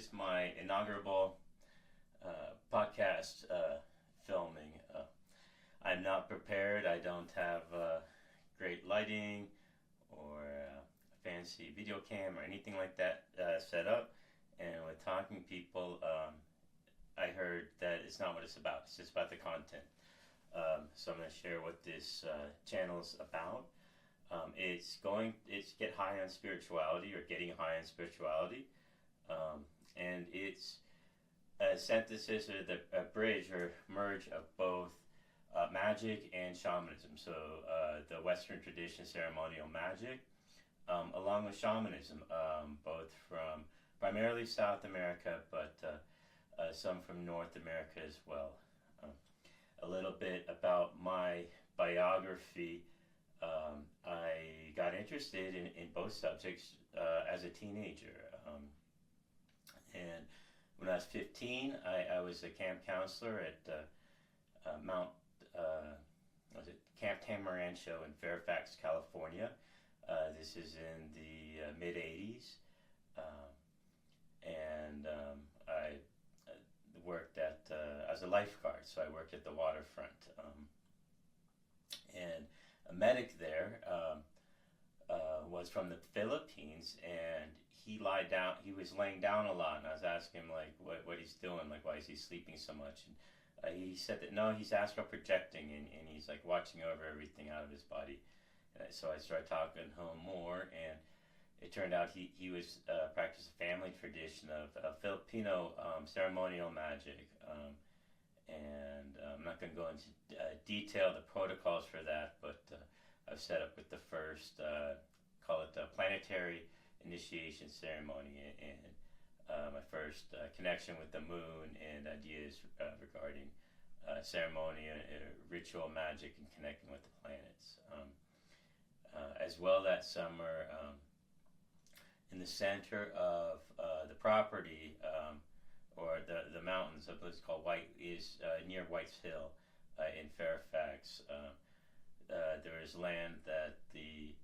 is my inaugural podcast filming. I'm not prepared. I don't have great lighting or a fancy video cam or anything like that set up. And with talking to people, I heard that it's not what it's about. It's just about the content. So I'm going to share what this channel's about. It's get high on spirituality or getting high on spirituality. And it's a synthesis or a bridge or merge of both magic and shamanism. So the Western tradition, ceremonial magic, along with shamanism, both from primarily South America, but some from North America as well. A little bit about my biography. I got interested in both subjects as a teenager. And when I was 15, I was a camp counselor at Camp Tamarancho in Fairfax, California. This is in the mid 80s. And I worked as a lifeguard, so I worked at the waterfront. And a medic there was from the Philippines, and he was laying down a lot, and I was asking him what he's doing, why is he sleeping so much? And he said that no, he's astral projecting, and he's watching over everything out of his body. And so I started talking to him more, and it turned out he was practiced a family tradition of Filipino ceremonial magic. And I'm not going to go into detail the protocols for that, but I've set up with the first, call it the planetary initiation ceremony, and my first connection with the moon and ideas regarding ceremony, ritual magic, and connecting with the planets. As well that summer, in the center of the property, or the mountains of what's called near White's Hill in Fairfax. There is land that the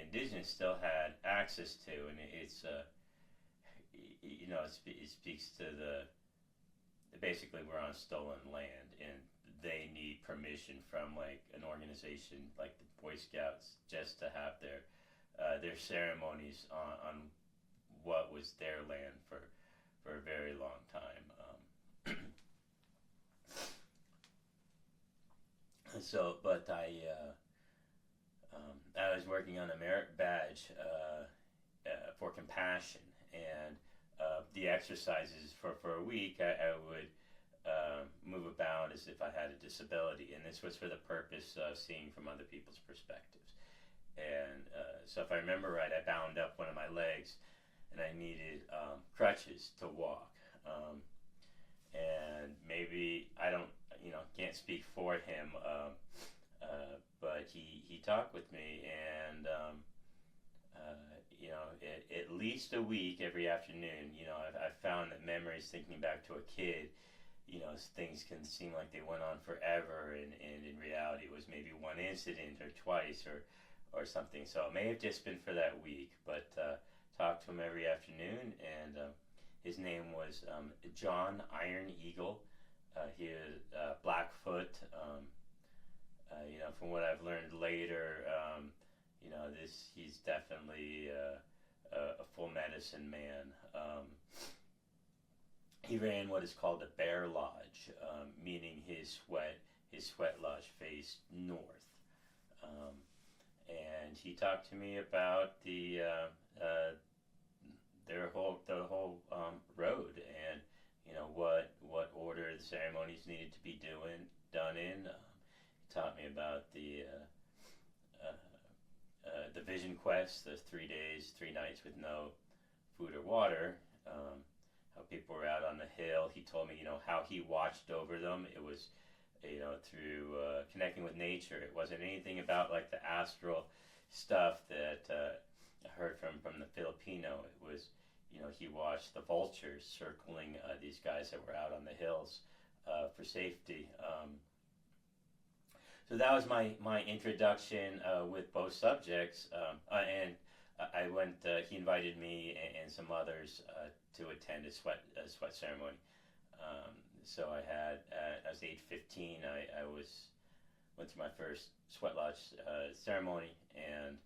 indigenous still had access to, and it's it speaks to basically we're on stolen land, and they need permission from an organization like the Boy Scouts just to have their ceremonies on what was their land for a very long time. But I was working on a merit badge for compassion, and the exercises for a week I would move about as if I had a disability, and this was for the purpose of seeing from other people's perspectives. And so if I remember right, I bound up one of my legs, and I needed crutches to walk. And maybe can't speak for him, but he talked with me, and at least a week every afternoon. I've found that memories, thinking back to a kid, things can seem like they went on forever, and in reality it was maybe one incident or twice or something. So it may have just been for that week, but talked to him every afternoon, and his name was John Iron Eagle. He was Blackfoot. From what I've learned later, he's definitely a full medicine man. He ran what is called a bear lodge, meaning his sweat lodge faced north. And he talked to me about the whole road, and what order the ceremonies needed to be done in. He taught me about the vision quest, the 3 days, 3 nights with no food or water. How people were out on the hill. He told me, how he watched over them. It was, through connecting with nature. It wasn't anything about the astral stuff that I heard from the Filipino. It was, he watched the vultures circling these guys that were out on the hills for safety. So that was my introduction with both subjects, and I went. He invited me and some others to attend a sweat ceremony. Um, so I had. I was age 15. I went to my first sweat lodge ceremony, and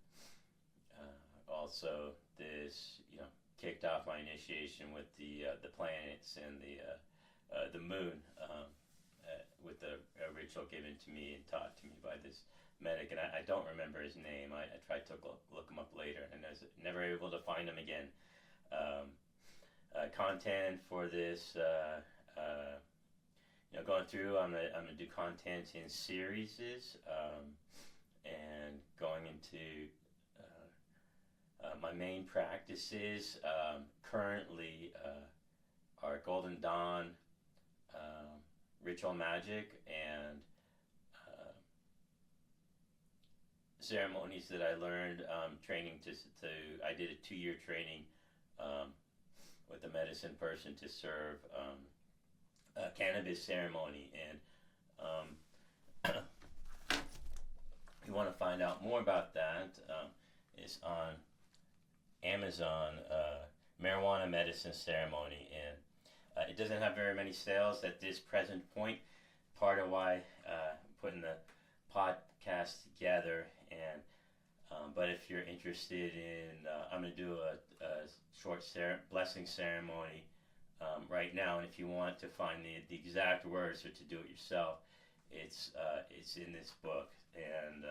also this kicked off my initiation with the planets and the moon, with a ritual given to me and taught to me by this medic, and I don't remember his name. I tried to look him up later, and I was never able to find him again. Content for this, going through, I'm gonna do content in series, and going into my main practices currently are Golden Dawn, Ritual Magic, and ceremonies that I learned training I did a 2-year training with a medicine person to serve a cannabis ceremony, and if you want to find out more about that, it's on Amazon, Marijuana Medicine Ceremony, and it doesn't have very many sales at this present point. Part of why putting the podcast together, and but if you're interested in, I'm going to do a short blessing ceremony right now, and if you want to find the exact words or to do it yourself, it's in this book, and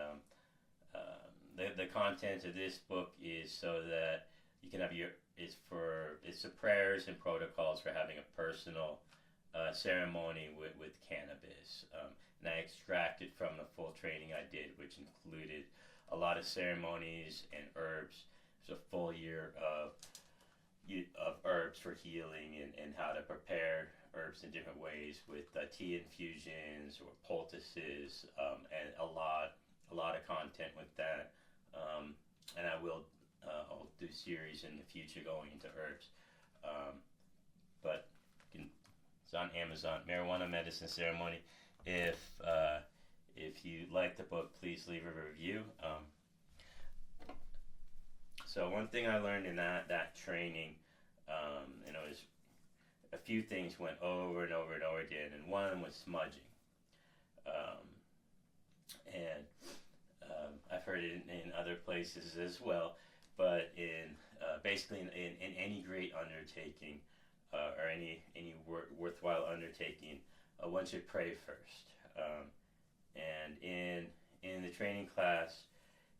the content of this book is so that you can have it's the prayers and protocols for having a personal ceremony with cannabis, and I extracted from the full training I did, which included a lot of ceremonies and herbs. It's a full year of herbs for healing, and how to prepare herbs in different ways with tea infusions or poultices, and a lot of content with that. And I'll do series in the future going into herbs. But it's on Amazon, Marijuana Medicine Ceremony. If you like the book, please leave a review. So one thing I learned in that training, and it was a few things went over and over and over again, and one of them was smudging. And I've heard it in other places as well, but basically in any great undertaking, or any worthwhile undertaking, one should pray first. And in the training class,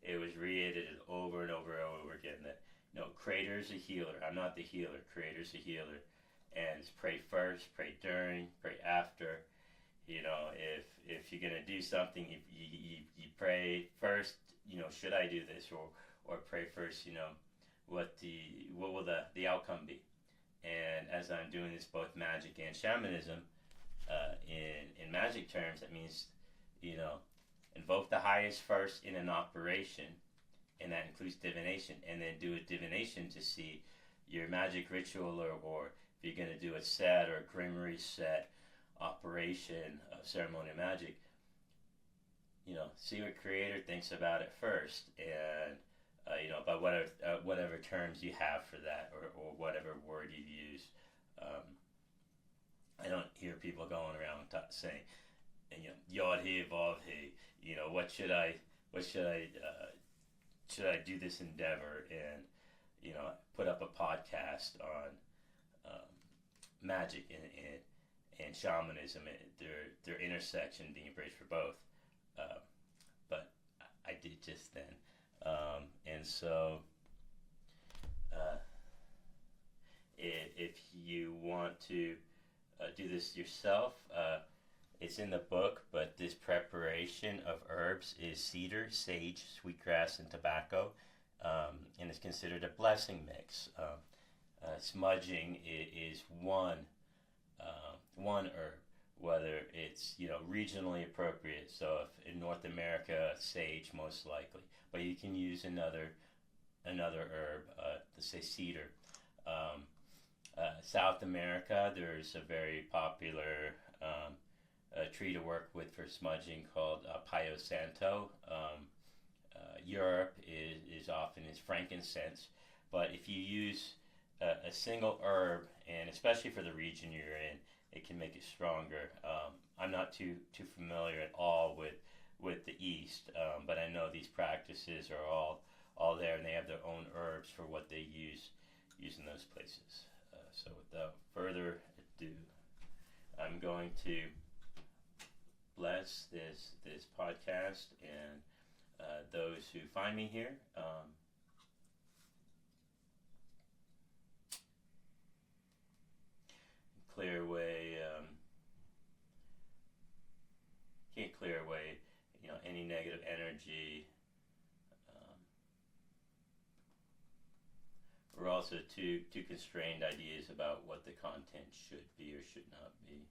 it was reiterated over and over and over again that Creator's a healer. I'm not the healer. Creator's a healer, and it's pray first, pray during, pray after. If you're gonna do something, you pray first. Should I do this, or pray first? What will the outcome be? And as I'm doing this, both Magick and Shamanism, in magic terms, that means invoke the highest first in an operation, and that includes divination, and then do a divination to see your magic ritual, or if you're going to do a set or a grimoire set operation of ceremonial magic, see what Creator thinks about it first, and by whatever terms you have for that, or whatever word you use. I don't hear people going around saying, Yod He, Vav He, should I do this endeavor, and put up a podcast on magic and shamanism, and their intersection, being embraced for both. But I did just then, and so if you want to do this yourself, it's in the book, but this preparation of herbs is cedar, sage, sweetgrass, and tobacco, and it's considered a blessing mix. Smudging is one herb, whether it's regionally appropriate. So if in North America, sage most likely, but you can use another herb, let's say cedar. South America, there's a very popular tree to work with for smudging called Palo Santo. Europe is use often is frankincense. But if you use a single herb, and especially for the region you're in, it can make it stronger. I'm not too familiar at all with the East, but I know these practices are all there, and they have their own herbs for what they use in those places. So without further ado, I'm going to bless this podcast and those who find me here. Clear away, can't clear away, any negative energy. We're also too constrained ideas about what the content should be or should not be.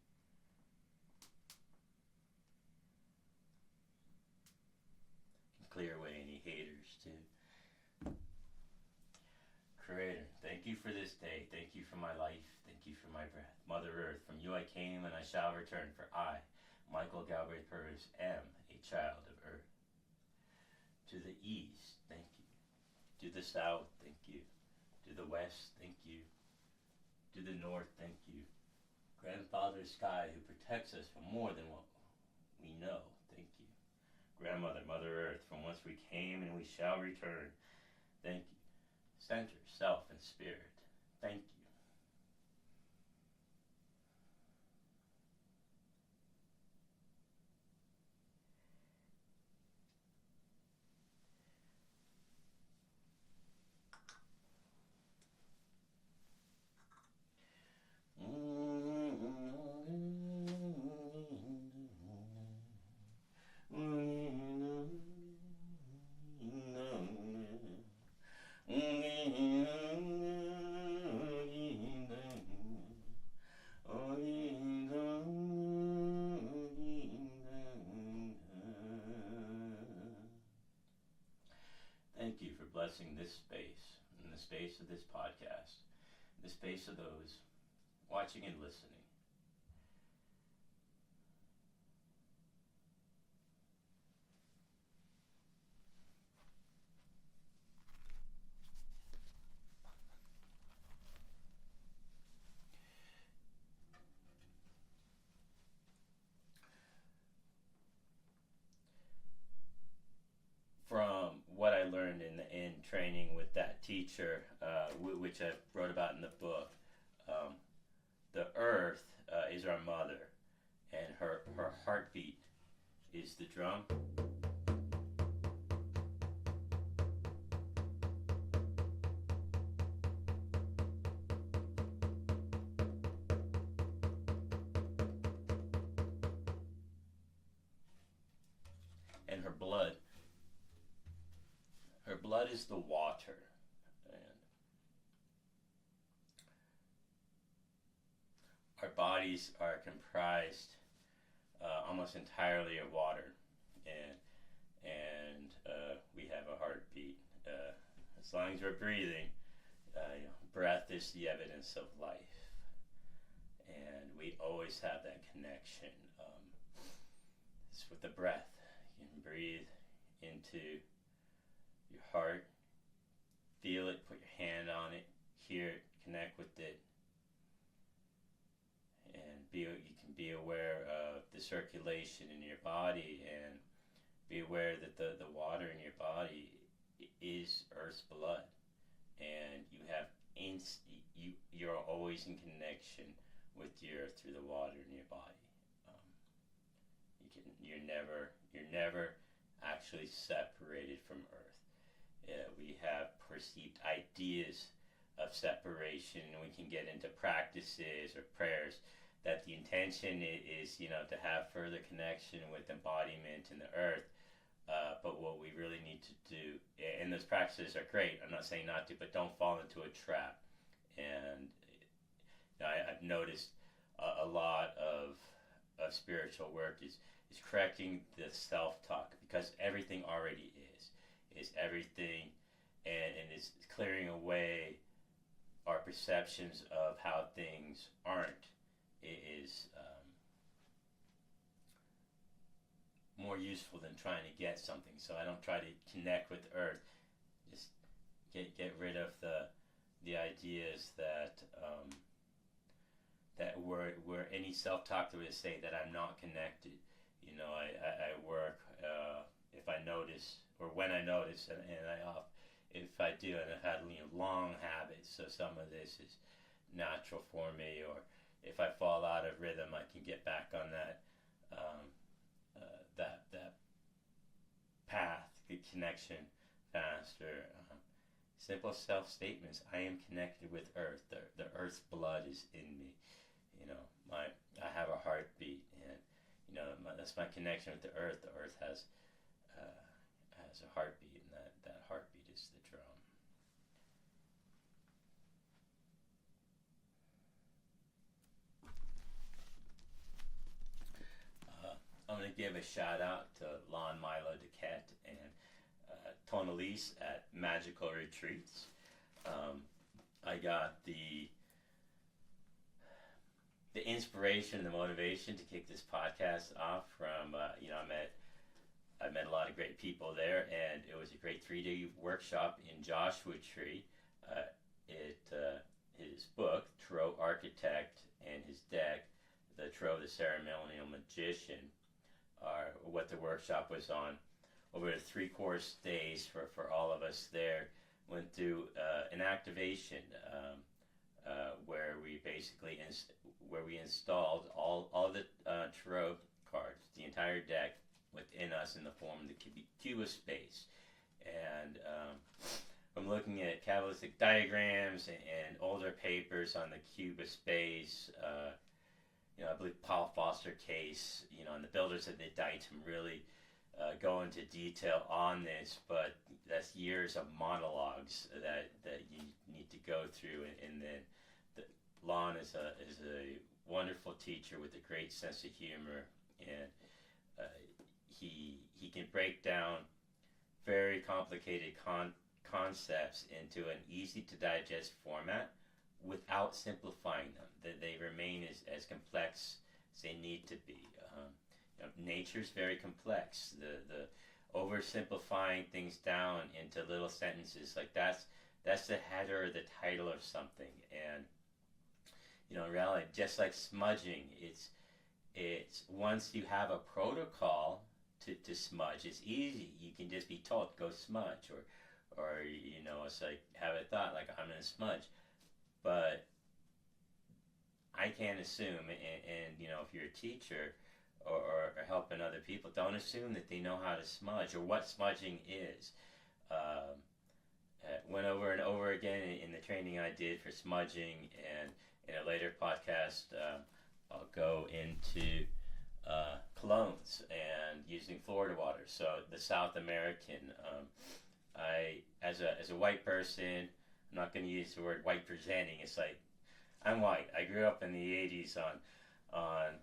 Clear away any haters too. Creator, thank you for this day. Thank you for my life. Thank you for my breath. Mother Earth, from you I came and I shall return, for I, Michael Galbraith Purvis, am a child of Earth. To the east, thank you. To the south, thank you. To the west, thank you. To the north, thank you. Grandfather Sky, who protects us from more than what we know, thank you. Grandmother, Mother Earth, from whence we came and we shall return, thank you. Center, self, and spirit, thank you. Thank you for blessing this space, and the space of this podcast, the space of those watching and listening. From what I learned in training with that teacher, which I wrote about in the book, the earth is our mother, and her heartbeat is the drum. And her blood is the water. And our bodies are comprised almost entirely of water, and we have a heartbeat. As long as we're breathing, breath is the evidence of life, and we always have that connection. It's with the breath. You can breathe into your heart, feel it, put your hand on it, hear it, connect with it, and you can be aware of the circulation in your body, and be aware that the water in your body is Earth's blood, and you're always in connection with the earth through the water in your body. You're never actually separated from Earth. We have perceived ideas of separation, and we can get into practices or prayers that the intention is to have further connection with embodiment in the earth. But what we really need to do, and those practices are great, I'm not saying not to, but don't fall into a trap. And I've noticed a lot of spiritual work is correcting the self-talk, because everything already is everything, and is clearing away our perceptions of how things aren't. It is more useful than trying to get something. So I don't try to connect with the earth. Just ideas that that where any self-talk that would say that I'm not connected. I work, if I notice, or when I notice, and if I do, and I've had long habits, so some of this is natural for me, or if I fall out of rhythm, I can get back on um, that path, the connection faster. Simple self statements. I am connected with Earth. The Earth's blood is in me. I have a heartbeat, and that's my connection with the Earth. The Earth has a heartbeat, and that heartbeat is the drum. I'm going to give a shout out to Lon Milo Duquette and Tonalise at Magical Retreats. I got the inspiration, the motivation to kick this podcast off from I met a lot of great people there, and it was a great 3-day workshop in Joshua Tree. His book, Tarot Architect, and his deck, the Tarot, the Ceremonial Magician, are what the workshop was on. Over the 3-course days for all of us there, went through an activation where we basically where we installed all the tarot cards, the entire deck, within us in the form of the Cuba space. And from looking at Kabbalistic diagrams and older papers on the Cuba space, I believe Paul Foster Case, and the builders of the Ditum really go into detail on this, but that's years of monologues that you need to go through, and then Lon is a wonderful teacher with a great sense of humor, and he can break down very complicated concepts into an easy to digest format without simplifying them. That they remain as complex as they need to be. Nature's very complex. The oversimplifying things down into little sentences, like that's the header or the title of something. And in reality, just like smudging, it's once you have a protocol to smudge, it's easy. You can just be told, go smudge, or it's like, have a thought like, I'm gonna smudge. But I can't assume, and if you're a teacher or helping other people, don't assume that they know how to smudge or what smudging is. Went over and over again in the training I did for smudging, and in a later podcast, I'll go into colognes and using Florida water. So the South American, as a white person, I'm not going to use the word white presenting. It's like, I'm white. I grew up in the 80s on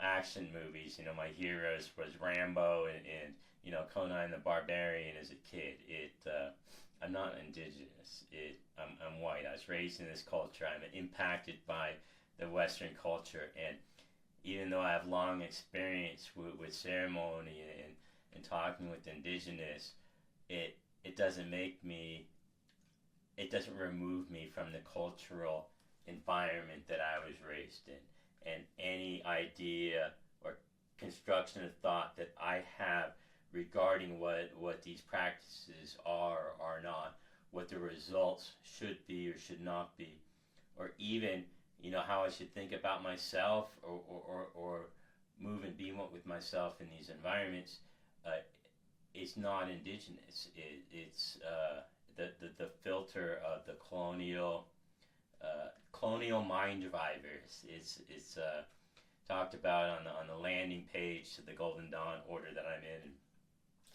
action movies. My heroes was Rambo and Conan the Barbarian as a kid. I'm not indigenous. I'm white. I was raised in this culture. I'm impacted by the Western culture, and even though I have long experience with ceremony and talking with indigenous, it doesn't remove me from the cultural environment that I was raised in. And any idea or construction of thought that I have regarding what these practices are or are not, what the results should be or should not be, or even how I should think about myself or move and be one with myself in these environments, is not indigenous. It's the filter of the colonial mind drivers. It's talked about on the landing page to the Golden Dawn order that I'm in. And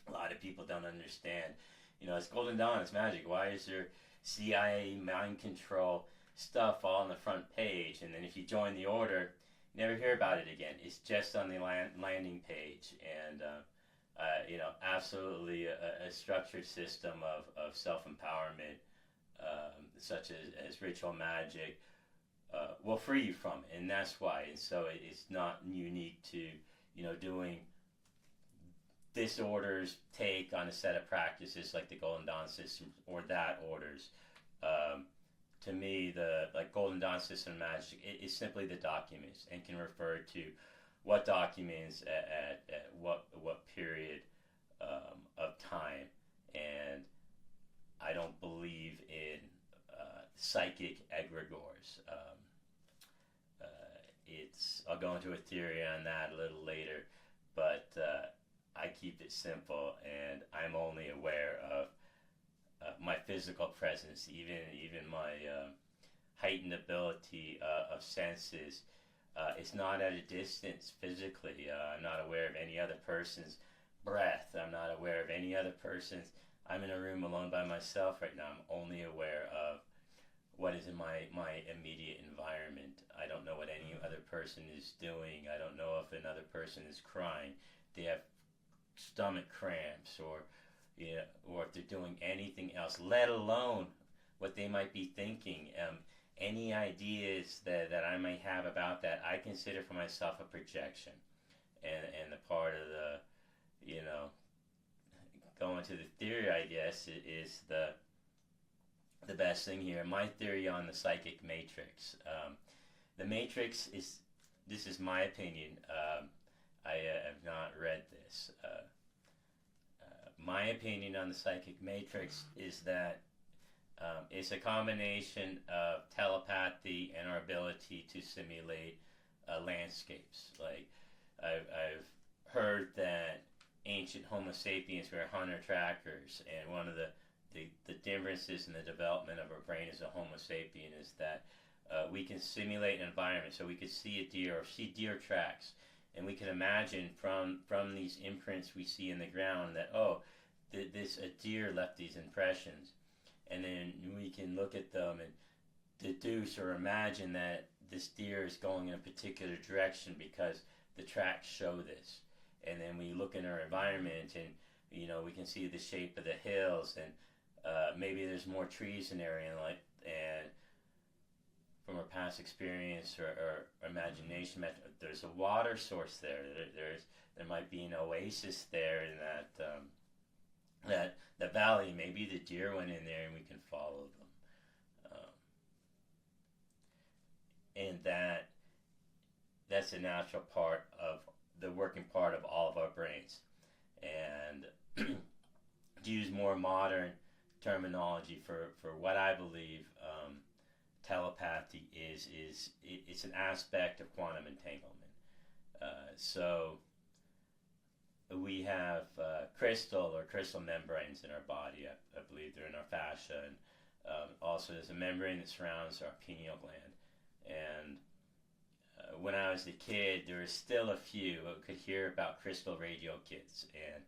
a lot of people don't understand. It's Golden Dawn, it's magic. Why is there CIA mind control stuff all on the front page? And then if you join the order, you never hear about it again. It's just on the landing page. And absolutely a structured system of self-empowerment, such as ritual magic, will free you from it, and that's why. And so it's not unique to doing this order's take on a set of practices like the Golden Dawn system or that order's. to me, the like Golden Dawn system magic is simply the documents and can refer to what documents at what period of time. And I don't believe in psychic egregores. I'll go into a theory on that a little later, but I keep it simple, and I'm only aware of my physical presence, even my heightened ability of senses. It's not at a distance physically. I'm not aware of any other person's breath. I'm not aware of any other person's. I'm in a room alone by myself right now. I'm only aware of what is in my immediate environment. I don't know what any other person is doing. I don't know if another person is crying. They have stomach cramps, or or if they're doing anything else, let alone what they might be thinking. Any ideas that I might have about that, I consider for myself a projection, and the part of the going to the theory, I guess, is the best thing here. My theory on the psychic matrix. The matrix is, this is my opinion. I have not read this. My opinion on the psychic matrix is that it's a combination of telepathy and our ability to simulate landscapes. Like I've heard that ancient Homo sapiens were hunter-trackers, and one of the differences in the development of our brain as a Homo sapien is that we can simulate an environment. So we could see a deer or see deer tracks, and we can imagine from these imprints we see in the ground that, a deer left these impressions, and then we can look at them and deduce or imagine that this deer is going in a particular direction because the tracks show this. And then we look in our environment, and we can see the shape of the hills, and maybe there's more trees in the area, and from our past experience or imagination, there's a water source there. There might be an oasis there in that the valley. Maybe the deer went in there, and we can follow them. And that's a natural part of the working part of all of our brains. And to use more modern terminology for what I believe telepathy is it's an aspect of quantum entanglement. So we have crystal membranes in our body. I believe they're in our fascia, and also there's a membrane that surrounds our pineal gland. And when I was a kid, there were still a few who could hear about crystal radio kits, and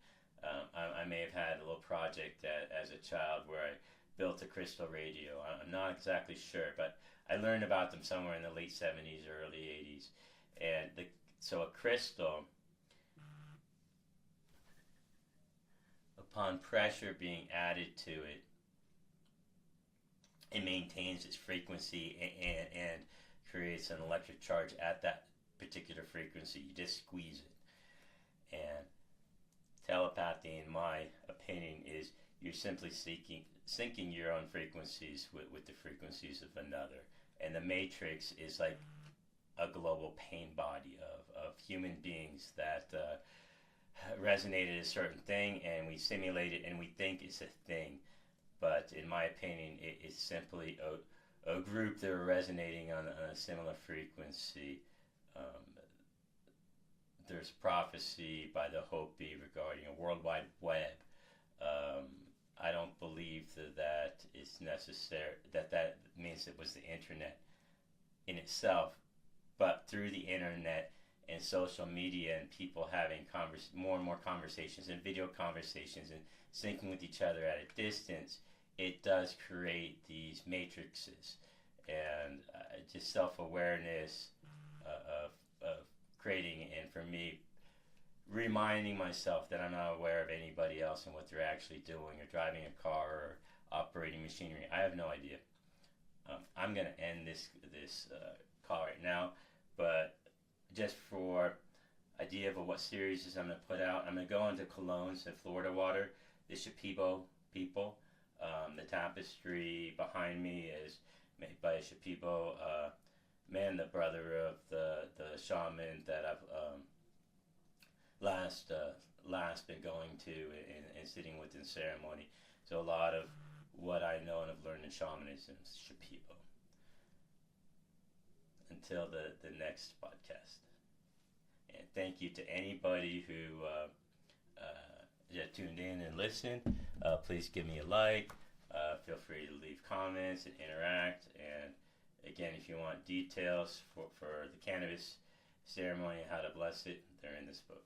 I may have had a little project as a child where I built a crystal radio. I'm not exactly sure, but I learned about them somewhere in the late 70s or early 80s. And so a crystal, upon pressure being added to it, it maintains its frequency and creates an electric charge at that particular frequency. You just squeeze it. And telepathy, in my opinion, is you're simply syncing your own frequencies with the frequencies of another. And the matrix is like a global pain body of human beings that resonated a certain thing, and we simulate it and we think it's a thing. But in my opinion, it's simply a group that are resonating on a similar frequency. There's prophecy by the Hopi regarding a worldwide web. I don't believe that it's necessary, that means it was the internet in itself, but through the internet and social media and people having more and more conversations and video conversations and syncing with each other at a distance, it does create these matrices. And just self-awareness of creating, and for me, reminding myself that I'm not aware of anybody else and what they're actually doing, or driving a car or operating machinery. I have no idea. I'm going to end this call right now, but just for idea of what series I'm going to put out, I'm going to go into Colognes and Florida water, the Shipibo people. The tapestry behind me is made by a Shipibo man, the brother of the shaman that I've last been going to and sitting with in ceremony. So a lot of what I know and have learned in shamanism is Shipibo. Until the next podcast. And thank you to anybody who tuned in and listened. Please give me a like. Feel free to leave comments and interact. And again, if you want details for the cannabis ceremony and how to bless it, they're in this book.